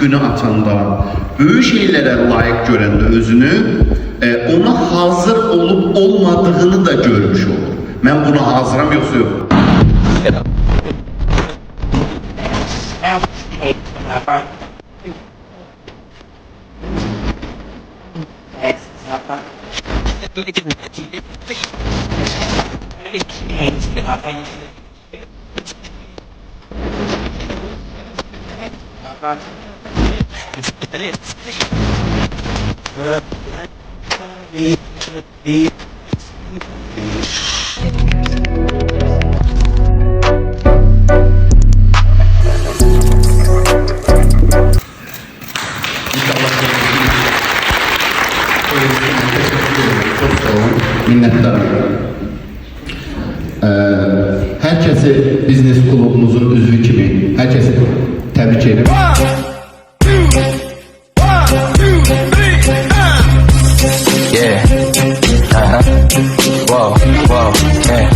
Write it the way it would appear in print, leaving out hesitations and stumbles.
üfüqünü açanda, böyük şeylərə layiq görəndə özünü, ona hazır olub olmadığını da görmüş olur. Mən buna hazıram yoxsa yox? Minnettarım. Herkesi biznes klubumuzun üzvü kimi, herkesi tebrik ederim.